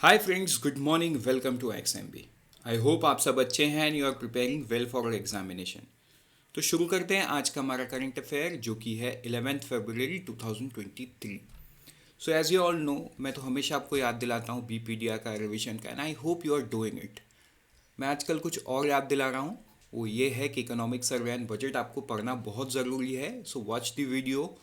Hi friends, good morning. Welcome to XMB। I hope आप सब अच्छे हैं and you are preparing well for examination. तो शुरू करते हैं आज का हमारा करंट अफेयर, जो कि है 11 फरवरी 2023। So as you all know, मैं तो हमेशा आपको याद दिलाता हूँ BPDR का, रिविजन का, and I hope you are doing it. मैं आजकल कुछ और याद दिला रहा हूँ। वो ये है कि इकोनॉमिक सर्वे एंड बजट आपको पढ़ना बहुत ज़रूरी है। So watch the video.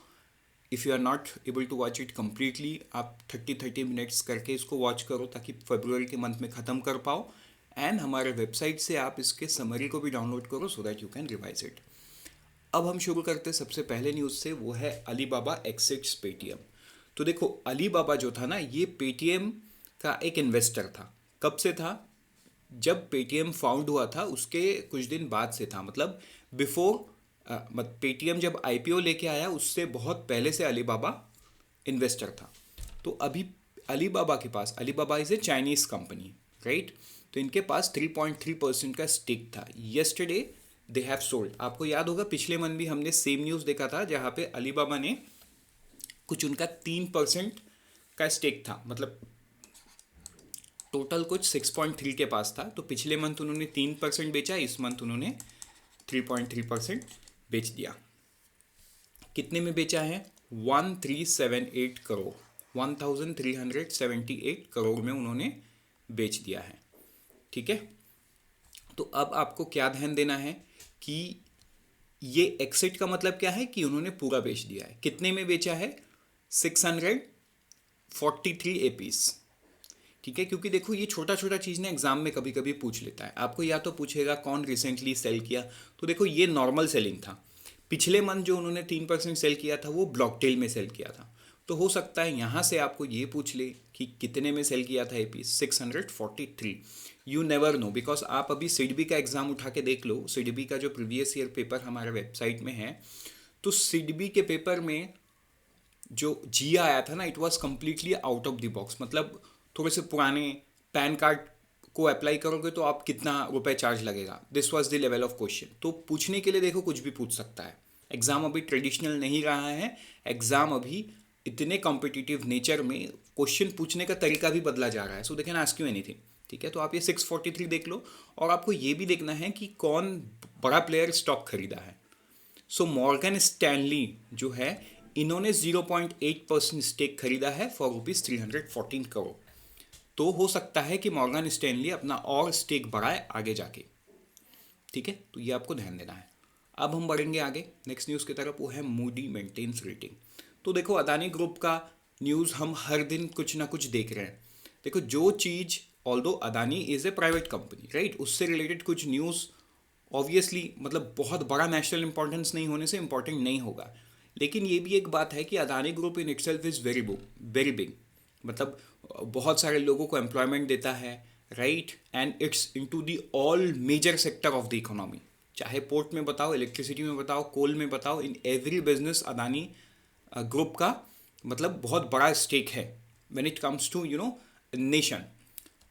If you are not able to watch it completely, आप 30-30 मिनट्स करके इसको वॉच करो ताकि फरवरी के मंथ में ख़त्म कर पाओ। एंड हमारे वेबसाइट से आप इसके समरी को भी डाउनलोड करो so that you can revise it. अब हम शुरू करते हैं सबसे पहले न्यूज़ से। वो है अलीबाबा एक्सिट्स पेटीएम। तो देखो, अलीबाबा जो था ना, ये पेटीएम का एक इन्वेस्टर था। कब से था? जब पेटीएम फाउंड हुआ था उसके कुछ दिन बाद से था। मतलब बिफोर पेटीएम जब आईपीओ लेके आया उससे बहुत पहले से अलीबाबा इन्वेस्टर था। तो अभी अलीबाबा के पास, Alibaba is a Chinese company, right? तो इनके पास 3.3% का स्टेक था। Yesterday they have sold. आपको याद होगा पिछले मंथ भी हमने सेम न्यूज़ देखा था, जहाँ पे अलीबाबा ने कुछ उनका 3% का स्टेक था। मतलब टोटल कुछ 6.3 के पास था। तो पिछले मंथ उन्होंने 3% बेचा, इस मंथ उन्होंने 3.3% बेच दिया। कितने में बेचा है? 1378 करोड़, 1378 करोड़ में उन्होंने बेच दिया है। ठीक है। तो अब आपको क्या ध्यान देना है कि ये एक्सिट का मतलब क्या है कि उन्होंने पूरा बेच दिया है। कितने में बेचा है? 643 एपीस। ठीक है, क्योंकि देखो ये छोटा छोटा चीज़ ना एग्जाम में कभी कभी पूछ लेता है। आपको या तो पूछेगा कौन रिसेंटली सेल किया। तो देखो ये नॉर्मल सेलिंग था। पिछले मंथ जो उन्होंने 3% सेल किया था वो ब्लॉकटेल में सेल किया था। तो हो सकता है यहाँ से आपको ये पूछ ले कि कितने में सेल किया था ये piece. 643। You never know, because आप अभी सिडबी का एग्ज़ाम उठा के देख लो। सिडबी का जो प्रीवियस ईयर पेपर हमारे वेबसाइट में है, तो सिडबी के पेपर में जो जिया आया था ना, it was completely out of the box. मतलब थोड़े से पुराने पैन कार्ड को अप्लाई करोगे तो आप कितना रुपए चार्ज लगेगा, this was the level of question. तो पूछने के लिए देखो कुछ भी पूछ सकता है। एग्ज़ाम अभी ट्रेडिशनल नहीं रहा है। एग्ज़ाम अभी इतने कॉम्पिटिटिव नेचर में क्वेश्चन पूछने का तरीका भी बदला जा रहा है। So they can ask you anything. ठीक है, तो आप ये 643 देख लो। और आपको ये भी देखना है कि कौन बड़ा प्लेयर स्टॉक खरीदा है। सो मॉर्गन स्टैनली जो है, इन्होंने 0.8% स्टेक खरीदा है फॉर ₹314 करोड़। तो हो सकता है कि मॉर्गन स्टैनली अपना और स्टेक बढ़ाए आगे जाके। ठीक है, तो ये आपको ध्यान देना है। अब हम बढ़ेंगे आगे नेक्स्ट न्यूज़ की तरफ। वो है मूडी मेंटेन्स रेटिंग। तो देखो, अदानी ग्रुप का न्यूज़ हम हर दिन कुछ ना कुछ देख रहे हैं। देखो, जो चीज़, although Adani is a private company, right, उससे रिलेटेड कुछ न्यूज़ ऑब्वियसली मतलब बहुत बड़ा नेशनल इंपॉर्टेंस नहीं होने से इंपॉर्टेंट नहीं होगा। लेकिन ये भी एक बात है कि Adani group in itself is very big. मतलब बहुत सारे लोगों को एम्प्लॉयमेंट देता है, right, and it's into the all major sector of the economy. चाहे पोर्ट में बताओ, इलेक्ट्रिसिटी में बताओ, कोल में बताओ, in every business Adani group का मतलब बहुत बड़ा स्टेक है when it comes to nation.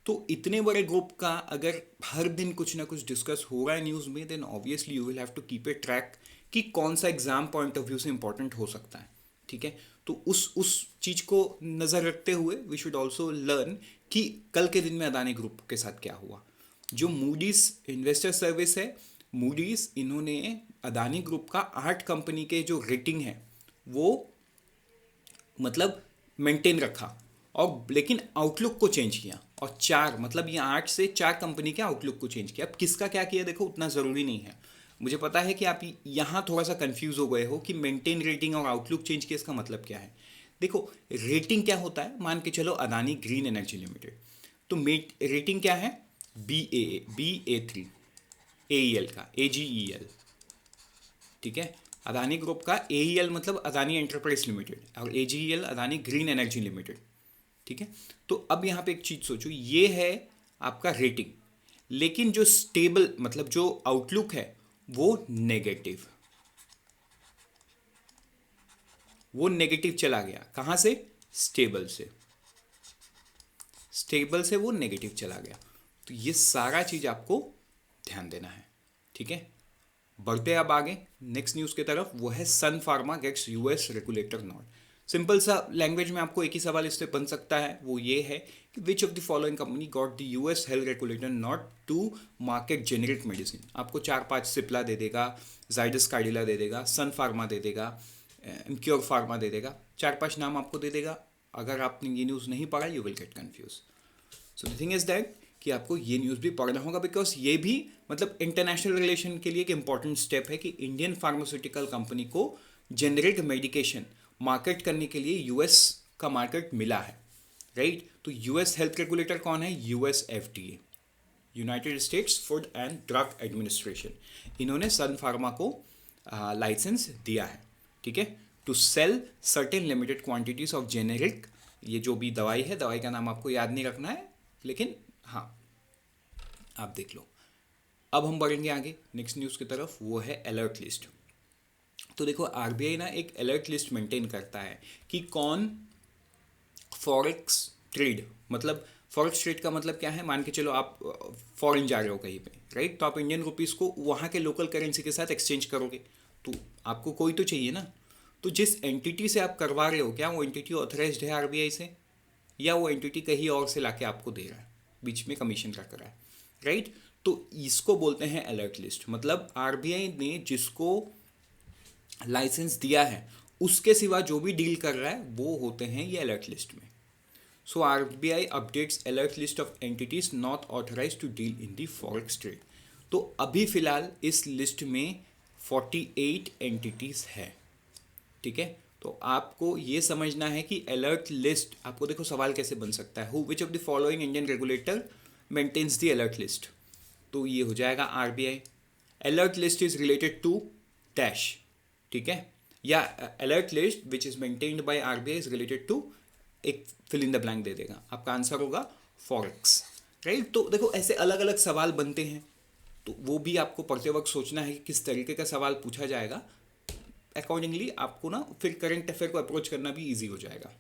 तो इतने बड़े ग्रुप का अगर हर दिन कुछ ना कुछ डिस्कस हो रहा है न्यूज़ में, then obviously you will have to keep a track कि कौन सा एग्जाम पॉइंट ऑफ व्यू से इंपॉर्टेंट हो सकता है। ठीक है, तो उस चीज़ को नज़र रखते हुए वी शुड ऑल्सो लर्न कि कल के दिन में अदानी ग्रुप के साथ क्या हुआ। जो मूडीज इन्वेस्टर सर्विस है, मूडीज इन्होंने अदानी ग्रुप का 8 कंपनी के जो रेटिंग है वो मतलब मेंटेन रखा, और लेकिन आउटलुक को चेंज किया। और 4 मतलब ये 8 से 4 कंपनी के आउटलुक को चेंज किया। अब किसका क्या किया देखो, उतना ज़रूरी नहीं है। मुझे पता है कि आप यहाँ थोड़ा सा कंफ्यूज हो गए हो कि मेंटेन रेटिंग और आउटलुक चेंज किया, इसका मतलब क्या है। देखो, रेटिंग क्या होता है, मान के चलो अदानी ग्रीन एनर्जी लिमिटेड, तो रेटिंग क्या है? BA3, AEL का AGEL। ठीक है, अदानी ग्रुप का AEL मतलब अदानी एंटरप्राइज लिमिटेड, और AGEL Adani green energy limited. ठीक है, तो अब यहाँ पे एक चीज़ सोचो, ये है आपका रेटिंग, लेकिन जो स्टेबल मतलब जो आउटलुक है वो नेगेटिव, वो नेगेटिव चला गया। कहाँ से? स्टेबल से, स्टेबल से वो नेगेटिव चला गया। तो ये सारा चीज़ आपको ध्यान देना है। ठीक है, बढ़ते अब आगे नेक्स्ट न्यूज़ की तरफ। वो है Sun Pharma gets US regulator note. Simple सा लैंग्वेज में आपको एक ही सवाल इससे बन सकता है, वो ये है कि which of the following company got the US health regulator not to market generic medicine. आपको 4-5 सिप्ला दे देगा, जाइडस कार्डिला दे देगा, सन फार्मा दे देगा, क्योर फार्मा दे देगा, 4-5 नाम आपको दे देगा। अगर आपने ये न्यूज़ नहीं पढ़ा you will get confuse. So the thing is that कि आपको ये न्यूज़ भी पढ़ना होगा, बिकॉज ये भी मतलब इंटरनेशनल रिलेशन के लिए एक इंपॉर्टेंट स्टेप है कि इंडियन फार्मास्यूटिकल कंपनी को जेनेरिक मेडिकेशन मार्केट करने के लिए यूएस का मार्केट मिला है, राइट। तो यूएस हेल्थ रेगुलेटर कौन है? US FDA, United States Food and Drug Administration. इन्होंने सन फार्मा को लाइसेंस दिया है, ठीक है, to sell certain limited quantities of generic. ये जो भी दवाई है, दवाई का नाम आपको याद नहीं रखना है, लेकिन हाँ आप देख लो। अब हम बढ़ेंगे आगे नेक्स्ट न्यूज़ की तरफ, वो है अलर्ट लिस्ट। तो देखो आरबीआई ना एक अलर्ट लिस्ट मेंटेन करता है कि कौन फॉरेक्स ट्रेड, मतलब फॉरेक्स ट्रेड का मतलब क्या है, मान के चलो आप फॉरेन जा रहे हो कहीं पे, राइट, तो आप इंडियन रुपीज़ को वहाँ के लोकल करेंसी के साथ एक्सचेंज करोगे, तो आपको कोई तो चाहिए ना। तो जिस एंटिटी से आप करवा रहे हो, क्या वो एंटिटी ऑथराइज्ड है आरबीआई से, या वो एंटिटी कहीं और से लाके आपको दे रहा है, बीच में कमीशन रख रहा है, राइट। तो इसको बोलते हैं अलर्ट लिस्ट। मतलब आरबीआई ने जिसको लाइसेंस दिया है उसके सिवा जो भी डील कर रहा है वो होते हैं ये अलर्ट लिस्ट में। So RBI updates alert list of entities not authorise to deal in the forex trade. तो अभी फिलहाल इस लिस्ट में 48 एंटिटीज है, ठीक है। तो आपको ये समझना है कि अलर्ट लिस्ट, आपको देखो सवाल कैसे बन सकता है, who which of the following Indian regulator maintains the alert list. तो ये हो जाएगा RBI. Alert list is related to dash, ठीक है, या alert list which is maintained by RBI is related to, एक फिल इन द ब्लैंक दे देगा, आपका आंसर होगा फॉरेक्स, राइट। तो देखो ऐसे अलग अलग सवाल बनते हैं, तो वो भी आपको पढ़ते वक्त सोचना है कि किस तरीके का सवाल पूछा जाएगा, अकॉर्डिंगली आपको ना फिर करंट अफेयर को अप्रोच करना भी ईजी हो जाएगा।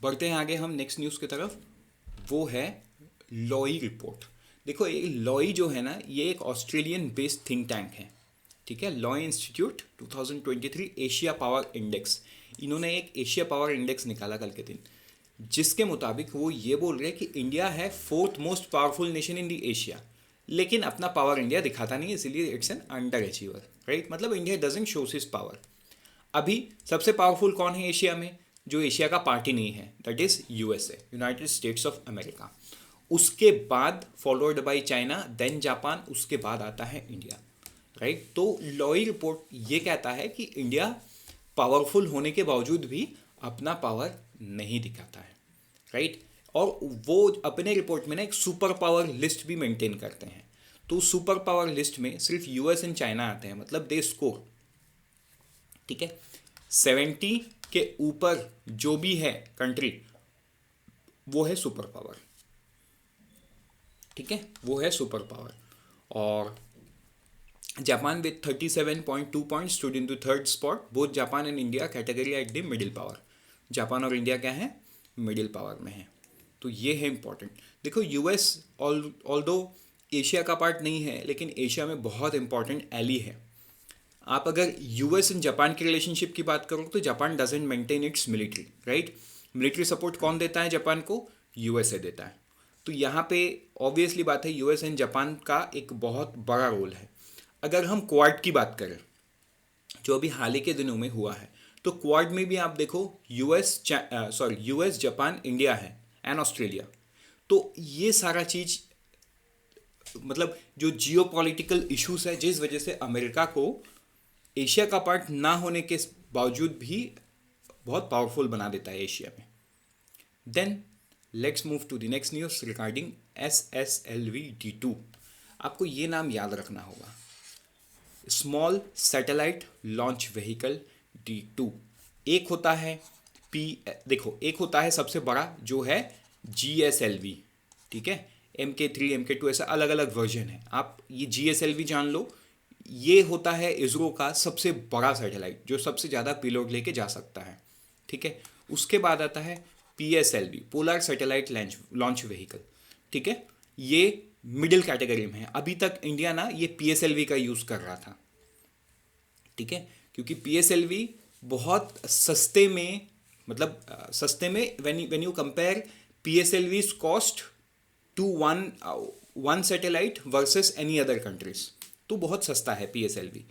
बढ़ते हैं आगे हम नेक्स्ट न्यूज़ की तरफ, वो है लॉई रिपोर्ट। देखो ये लॉई जो है ना, ये एक ऑस्ट्रेलियन बेस्ड थिंक टैंक है, ठीक है। लॉई इंस्टीट्यूट 2023 एशिया पावर इंडेक्स, इन्होंने एक एशिया पावर इंडेक्स निकाला कल के दिन, जिसके मुताबिक वो ये बोल रहे हैं कि इंडिया है 4th most powerful nation in the Asia, लेकिन अपना पावर इंडिया दिखाता नहीं है, इसीलिए it's an underachiever, right. मतलब India doesn't shows his power. अभी सबसे पावरफुल कौन है एशिया में, जो एशिया का पार्टी नहीं है, that is USA, United States of America. उसके बाद followed by China, then Japan, उसके बाद आता है इंडिया, राइट। तो लॉई रिपोर्ट ये कहता है कि इंडिया पावरफुल होने के बावजूद भी अपना पावर नहीं दिखाता है, राइट। और वो अपने रिपोर्ट में ना एक सुपर पावर लिस्ट भी मेंटेन करते हैं। तो सुपर पावर लिस्ट में सिर्फ यूएस एंड चाइना आते हैं, मतलब दे स्कोर, ठीक है, 70 के ऊपर जो भी है कंट्री वो है सुपर पावर, ठीक है, वो है सुपर पावर। और Japan with 37.2 point stood in the third spot, both Japan and India category at the middle power. Japan और इंडिया क्या है, मिडिल पावर में है। तो ये है इंपॉर्टेंट। देखो यूएस ऑल्दो एशिया का पार्ट नहीं है, लेकिन एशिया में बहुत इंपॉर्टेंट एली है। आप अगर यूएस एंड जापान की रिलेशनशिप की बात करो तो Japan doesn't maintain its military, right. Military support कौन देता है जापान को, यूएसए देता है। तो यहाँ पे ऑब्वियसली बात है यूएस एंड जापान का एक बहुत बड़ा रोल है। अगर हम क्वाड की बात करें जो अभी हाल ही के दिनों में हुआ है, तो क्वाड में भी आप देखो यूएस जापान इंडिया है एंड ऑस्ट्रेलिया। तो ये सारा चीज मतलब जो जियो पॉलिटिकल इशूज है, जिस वजह से अमेरिका को एशिया का पार्ट ना होने के बावजूद भी बहुत पावरफुल बना देता है एशिया में। Then let's move to the next news regarding SSLV-D2। आपको ये नाम याद रखना होगा, small satellite launch vehicle D2। एक होता है देखो एक होता है सबसे बड़ा जो है GSLV, ठीक है, MK3 MK2 ऐसा अलग अलग वर्जन है। आप ये GSLV जान लो, ये होता है इसरो का सबसे बड़ा सैटेलाइट जो सबसे ज़्यादा पेलोड लेके जा सकता है, ठीक है। उसके बाद आता है PSLV, polar satellite launch vehicle, ठीक है। ये मिडिल कैटेगरी में है। अभी तक इंडिया ना ये PSLV का यूज़ कर रहा था, ठीक है, क्योंकि PSLV बहुत सस्ते में, मतलब सस्ते में, when you compare PSLV's cost to one satellite versus any other countries, तो बहुत सस्ता है PSLV।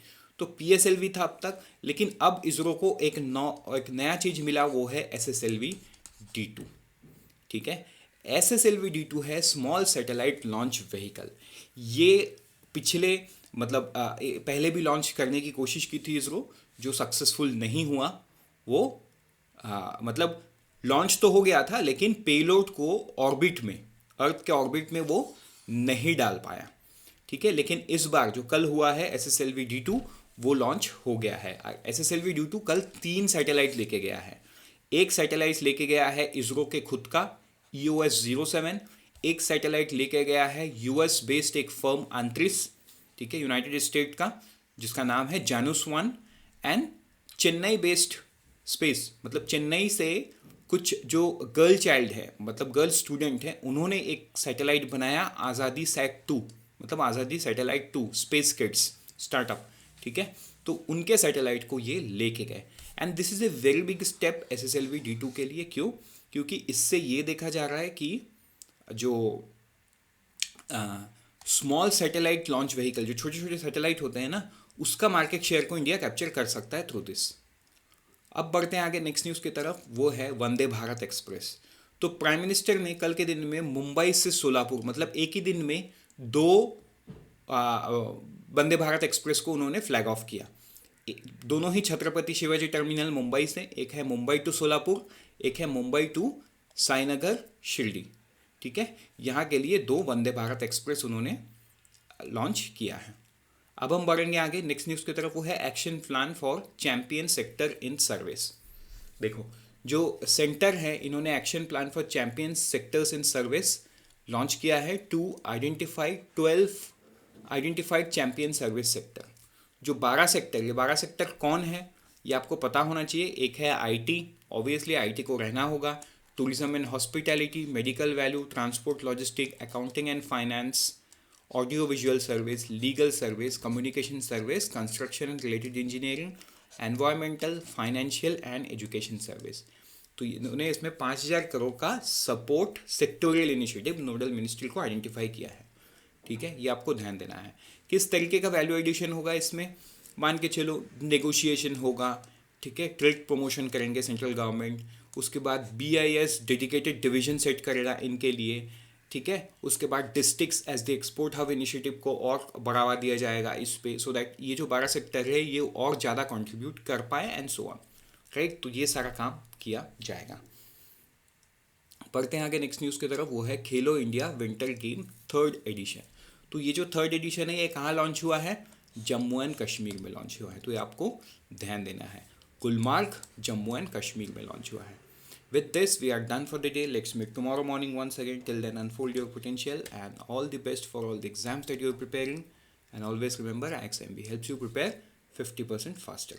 तो PSLV था अब तक, लेकिन अब इसरो को एक नया चीज मिला, वो है SSLV D2, ठीक है। SSLV D2 है स्मॉल सैटेलाइट लॉन्च व्हीकल। ये पिछले मतलब पहले भी लॉन्च करने की कोशिश की थी इसरो, जो सक्सेसफुल नहीं हुआ। वो मतलब लॉन्च तो हो गया था, लेकिन पेलोड को ऑर्बिट में, अर्थ के ऑर्बिट में वो नहीं डाल पाया, ठीक है। लेकिन इस बार जो कल हुआ है SSLV D2, वो लॉन्च हो गया है। SSLV D2 कल 3 सैटेलाइट लेके गया है। एक सैटेलाइट लेके गया है इसरो के खुद का EOS-07, एक सैटेलाइट लेके गया है US बेस्ड एक फर्म अंतरिक्ष, ठीक है, यूनाइटेड स्टेट का, जिसका नाम है Janus-1, and Chennai based space, मतलब चेन्नई से कुछ जो गर्ल चाइल्ड है, मतलब गर्ल स्टूडेंट है, उन्होंने एक सैटेलाइट बनाया आज़ादी SAT-2, मतलब आज़ादी सैटेलाइट 2 स्पेस किड्स स्टार्टअप, ठीक है। तो उनके सैटेलाइट को ये लेके गए, and this is a very big step SSLV D2 के लिए। क्यों? क्योंकि इससे ये देखा जा रहा है कि जो स्मॉल सैटेलाइट लॉन्च व्हीकल, जो छोटे छोटे सैटेलाइट होते हैं ना, उसका मार्केट शेयर को इंडिया कैप्चर कर सकता है थ्रू दिस। अब बढ़ते हैं आगे नेक्स्ट न्यूज़ की तरफ, वो है वंदे भारत एक्सप्रेस। तो प्राइम मिनिस्टर ने कल के दिन में मुंबई से सोलापुर, मतलब एक ही दिन में 2 वंदे भारत एक्सप्रेस को उन्होंने फ्लैग ऑफ किया। दोनों ही छत्रपति शिवाजी टर्मिनल मुंबई से, एक है मुंबई टू सोलापुर, एक है मुंबई टू साईनगर शिरडी, ठीक है। यहाँ के लिए 2 वंदे भारत एक्सप्रेस उन्होंने लॉन्च किया है। अब हम बढ़ेंगे आगे नेक्स्ट न्यूज़ की तरफ, वो है action plan for champion sector in service. देखो, जो सेंटर है, इन्होंने action plan for champion sectors in service launch किया है to identify 12 identified champion service sector. जो 12 सेक्टर, ये 12 सेक्टर कौन है ये आपको पता होना चाहिए। एक है IT, ऑब्वियसली IT को रहना होगा, tourism and hospitality, medical value, transport logistic, accounting and finance, audio visual service, legal service, communication service, construction and related engineering, environmental, financial and education service. तो इन्होंने इसमें 5,000 करोड़ का support sectoral initiative nodal ministry को identify किया है, ठीक है। ये आपको ध्यान देना है। किस तरीके का वैल्यू एडिशन होगा इसमें, मान के चलो नेगोशिएशन होगा, ठीक है, ट्रेड प्रमोशन करेंगे सेंट्रल गवर्नमेंट, उसके बाद BIS डेडिकेटेड डिवीजन सेट करेगा इनके लिए, ठीक है। उसके बाद districts as the export hub initiative को और बढ़ावा दिया जाएगा इस पे, सो दैट ये जो 12 सेक्टर है ये और ज़्यादा कंट्रीब्यूट कर पाए एंड सो ऑन, राइट। तो ये सारा काम किया जाएगा। पढ़ते हैं आगे नेक्स्ट न्यूज़ की तरफ, वो है खेलो India winter game 3rd addition. तो ये जो 3rd एडिशन है ये कहाँ लॉन्च हुआ है, जम्मू एंड कश्मीर में लॉन्च हुआ है। तो ये आपको ध्यान देना है, गुलमार्ग जम्मू एंड कश्मीर में लॉन्च हुआ है। With this, we are done for the day. Let's meet tomorrow morning once again. Till then, unfold your potential and all the best for all the exams that you're preparing. And always remember, IXMB helps you prepare 50% faster.